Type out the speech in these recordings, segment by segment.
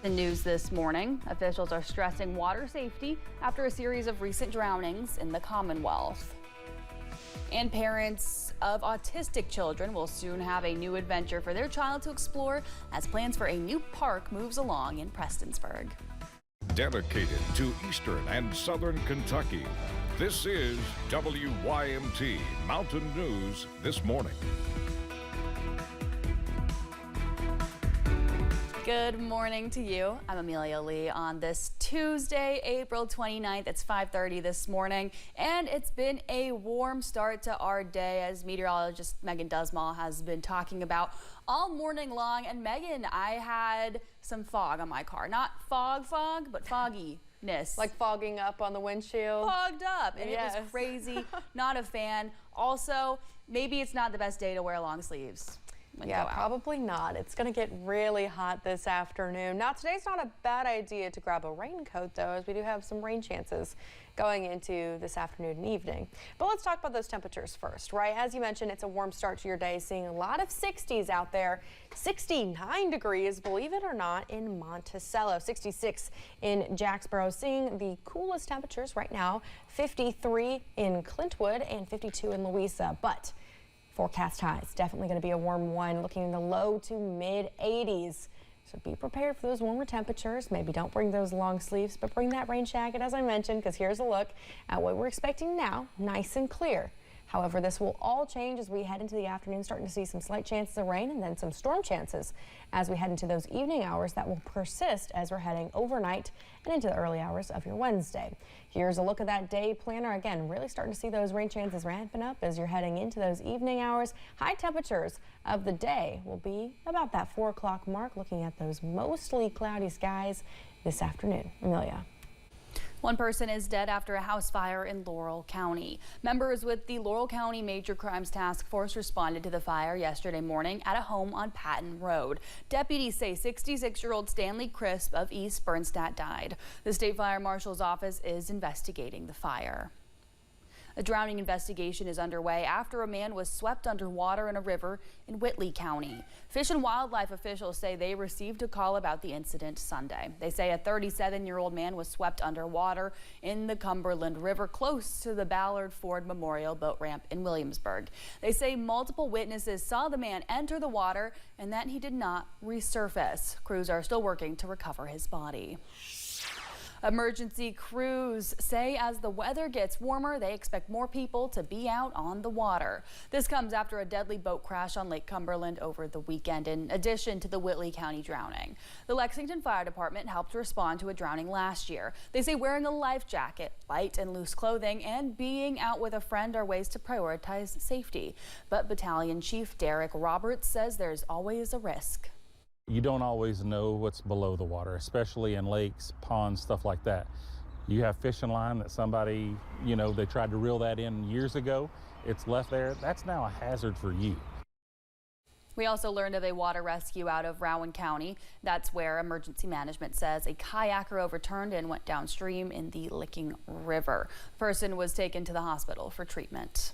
The news this morning, officials are stressing water safety after a series of recent drownings in the Commonwealth. And parents of autistic children will soon have a new adventure for their child to explore as plans for a new park moves along in Prestonsburg. Dedicated to Eastern and Southern Kentucky, this is WYMT Mountain News This Morning. Good morning to you. I'm Amelia Lee on this Tuesday, April 29th. It's 5:30 this morning, and it's been a warm start to our day, as meteorologist Megan Dusmal has been talking about all morning long. And Megan, I had some fog on my car. Not fog, but fogginess. Like fogging up on the windshield? Fogged up, and yes. It was crazy. Not a fan. Also, maybe it's not the best day to wear long sleeves. Yeah, probably not. It's going to get really hot this afternoon. Now, today's not a bad idea to grab a raincoat, though, as we do have some rain chances going into this afternoon and evening. But let's talk about those temperatures first, right? As you mentioned, it's a warm start to your day, seeing a lot of 60s out there. 69 degrees, believe it or not, in Monticello. 66 in Jacksboro, seeing the coolest temperatures right now. 53 in Clintwood and 52 in Louisa. But forecast highs, definitely going to be a warm one, looking in the low to mid 80s. So be prepared for those warmer temperatures. Maybe don't bring those long sleeves, but bring that rain jacket, as I mentioned, because here's a look at what we're expecting now, nice and clear. However, this will all change as we head into the afternoon, starting to see some slight chances of rain and then some storm chances as we head into those evening hours that will persist as we're heading overnight and into the early hours of your Wednesday. Here's a look at that day planner. Again, really starting to see those rain chances ramping up as you're heading into those evening hours. High temperatures of the day will be about that 4 o'clock mark, looking at those mostly cloudy skies this afternoon. Amelia. One person is dead after a house fire in Laurel County. Members with the Laurel County Major Crimes Task Force responded to the fire yesterday morning at a home on Patton Road. Deputies say 66-year-old Stanley Crisp of East Bernstadt died. The State Fire Marshal's office is investigating the fire. A drowning investigation is underway after a man was swept underwater in a river in Whitley County. Fish and wildlife officials say they received a call about the incident Sunday. They say a 37-year-old man was swept underwater in the Cumberland River close to the Ballard Ford Memorial Boat Ramp in Williamsburg. They say multiple witnesses saw the man enter the water and that he did not resurface. Crews are still working to recover his body. Emergency crews say as the weather gets warmer, they expect more people to be out on the water. This comes after a deadly boat crash on Lake Cumberland over the weekend, in addition to the Whitley County drowning. The Lexington Fire Department helped respond to a drowning last year. They say wearing a life jacket, light and loose clothing, and being out with a friend are ways to prioritize safety. But Battalion Chief Derek Roberts says there's always a risk. You don't always know what's below the water, especially in lakes, ponds, stuff like that. You have fishing line that somebody, they tried to reel that in years ago. It's left there. That's now a hazard for you. We also learned of a water rescue out of Rowan County. That's where emergency management says a kayaker overturned and went downstream in the Licking River. The person was taken to the hospital for treatment.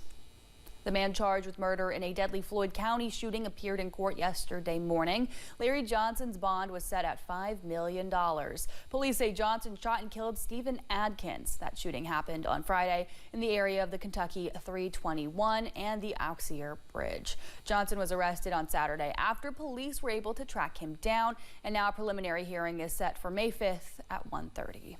The man charged with murder in a deadly Floyd County shooting appeared in court yesterday morning. Larry Johnson's bond was set at $5 million. Police say Johnson shot and killed Stephen Adkins. That shooting happened on Friday in the area of the Kentucky 321 and the Auxier Bridge. Johnson was arrested on Saturday after police were able to track him down, and now a preliminary hearing is set for May 5th at 1:30.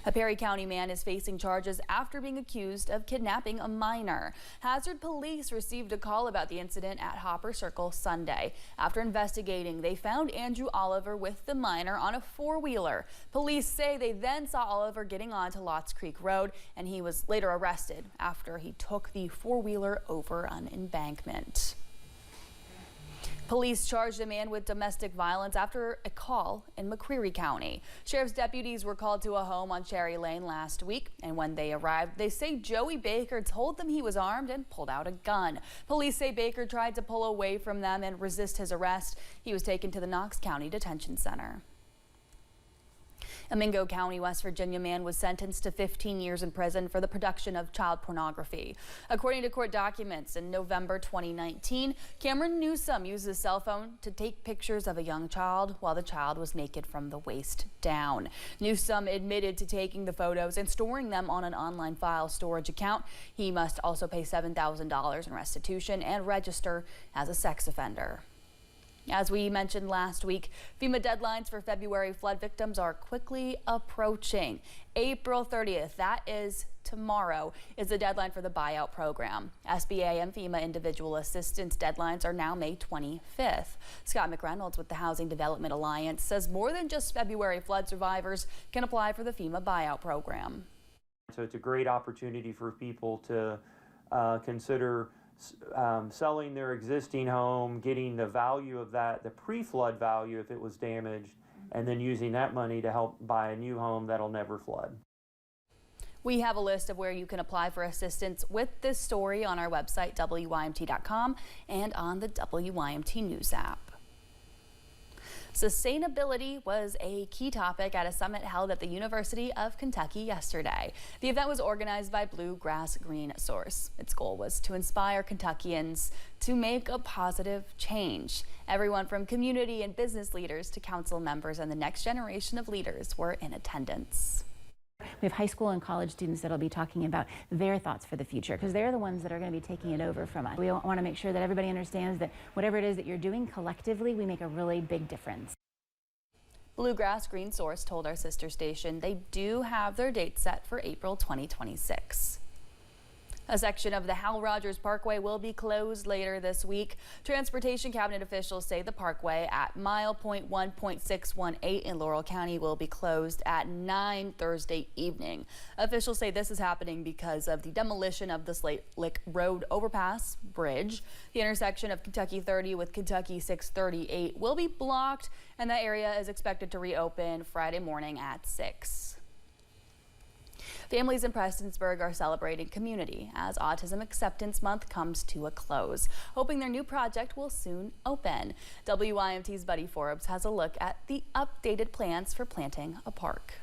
A Perry County man is facing charges after being accused of kidnapping a minor. Hazard police received a call about the incident at Hopper Circle Sunday. After investigating, they found Andrew Oliver with the minor on a four-wheeler. Police say they then saw Oliver getting onto Lots Creek Road, and he was later arrested after he took the four-wheeler over an embankment. Police charged a man with domestic violence after a call in McCreary County. Sheriff's deputies were called to a home on Cherry Lane last week, and when they arrived, they say Joey Baker told them he was armed and pulled out a gun. Police say Baker tried to pull away from them and resist his arrest. He was taken to the Knox County Detention Center. A Mingo County, West Virginia man was sentenced to 15 years in prison for the production of child pornography. According to court documents, in November 2019, Cameron Newsom used his cell phone to take pictures of a young child while the child was naked from the waist down. Newsom admitted to taking the photos and storing them on an online file storage account. He must also pay $7,000 in restitution and register as a sex offender. As we mentioned last week, FEMA deadlines for February flood victims are quickly approaching. April 30th, that is tomorrow, is the deadline for the buyout program. SBA and FEMA individual assistance deadlines are now May 25th. Scott McReynolds with the Housing Development Alliance says more than just February flood survivors can apply for the FEMA buyout program. So it's a great opportunity for people to consider selling their existing home, getting the value of that, the pre-flood value if it was damaged, and then using that money to help buy a new home that'll never flood. We have a list of where you can apply for assistance with this story on our website, WYMT.com, and on the WYMT News app. Sustainability was a key topic at a summit held at the University of Kentucky yesterday. The event was organized by Bluegrass Green Source. Its goal was to inspire Kentuckians to make a positive change. Everyone from community and business leaders to council members and the next generation of leaders were in attendance. We have high school and college students that will be talking about their thoughts for the future because they're the ones that are going to be taking it over from us. We want to make sure that everybody understands that whatever it is that you're doing collectively, we make a really big difference. Bluegrass Green Source told our sister station they do have their date set for April 2026. A section of the Hal Rogers Parkway will be closed later this week. Transportation Cabinet officials say the parkway at mile point 1.618 in Laurel County will be closed at 9 Thursday evening. Officials say this is happening because of the demolition of the Slate Lick Road overpass bridge. The intersection of Kentucky 30 with Kentucky 638 will be blocked, and that area is expected to reopen Friday morning at 6. Families in Prestonsburg are celebrating community as Autism Acceptance Month comes to a close, hoping their new project will soon open. WYMT's Buddy Forbes has a look at the updated plans for planting a park.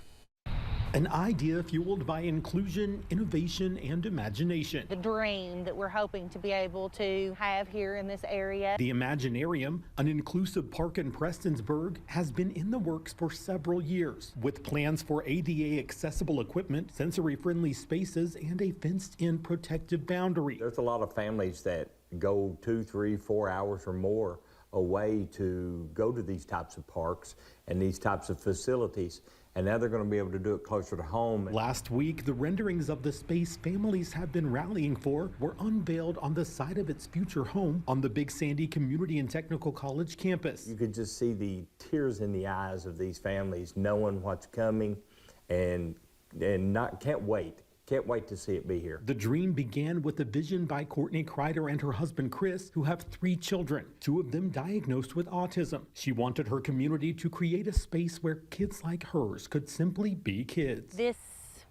An idea fueled by inclusion, innovation, and imagination. The dream that we're hoping to be able to have here in this area. The Imaginarium, an inclusive park in Prestonsburg, has been in the works for several years, with plans for ADA accessible equipment, sensory-friendly spaces, and a fenced-in protective boundary. There's a lot of families that go 2, 3, 4 hours or more away to go to these types of parks and these types of facilities. And now they're going to be able to do it closer to home. Last week, the renderings of the space families have been rallying for were unveiled on the site of its future home on the Big Sandy Community and Technical College campus. You could just see the tears in the eyes of these families knowing what's coming and can't wait. Can't wait to see it be here. The dream began with a vision by Courtney Kreider and her husband Chris, who have 3 children, 2 of them diagnosed with autism. She wanted her community to create a space where kids like hers could simply be kids. This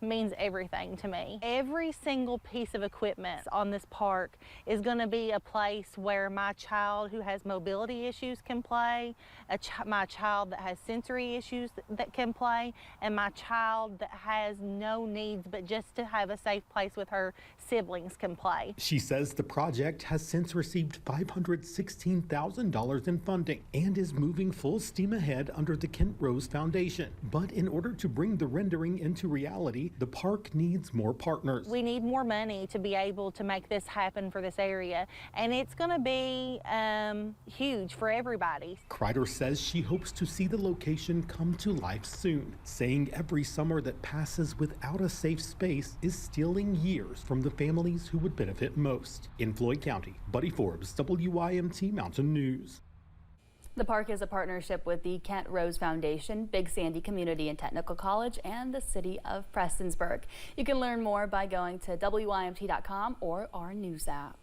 means everything to me. Every single piece of equipment on this park is going to be a place where my child who has mobility issues can play, my child that has sensory issues that can play, and my child that has no needs but just to have a safe place with her siblings can play. She says the project has since received $516,000 in funding and is moving full steam ahead under the Kent Rose Foundation. But in order to bring the rendering into reality, the park needs more partners. We need more money to be able to make this happen for this area, and it's going to be huge for everybody. Kreider says she hopes to see the location come to life soon, saying every summer that passes without a safe space is stealing years from the families who would benefit most. In Floyd County, Buddy Forbes, WYMT Mountain News. The park is a partnership with the Kent Rose Foundation, Big Sandy Community and Technical College, and the City of Prestonsburg. You can learn more by going to WYMT.com or our news app.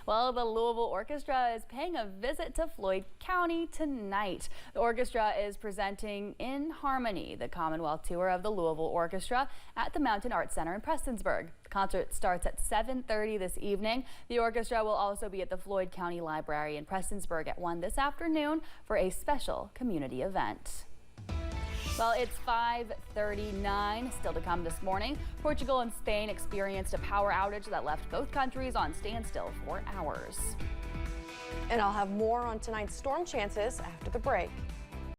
Well, the Louisville Orchestra is paying a visit to Floyd County tonight. The orchestra is presenting In Harmony, the Commonwealth Tour of the Louisville Orchestra at the Mountain Arts Center in Prestonsburg. The concert starts at 7:30 this evening. The orchestra will also be at the Floyd County Library in Prestonsburg at 1 this afternoon for a special community event. Well, it's 5:39. Still to come this morning, Portugal and Spain experienced a power outage that left both countries on standstill for hours. And I'll have more on tonight's storm chances after the break.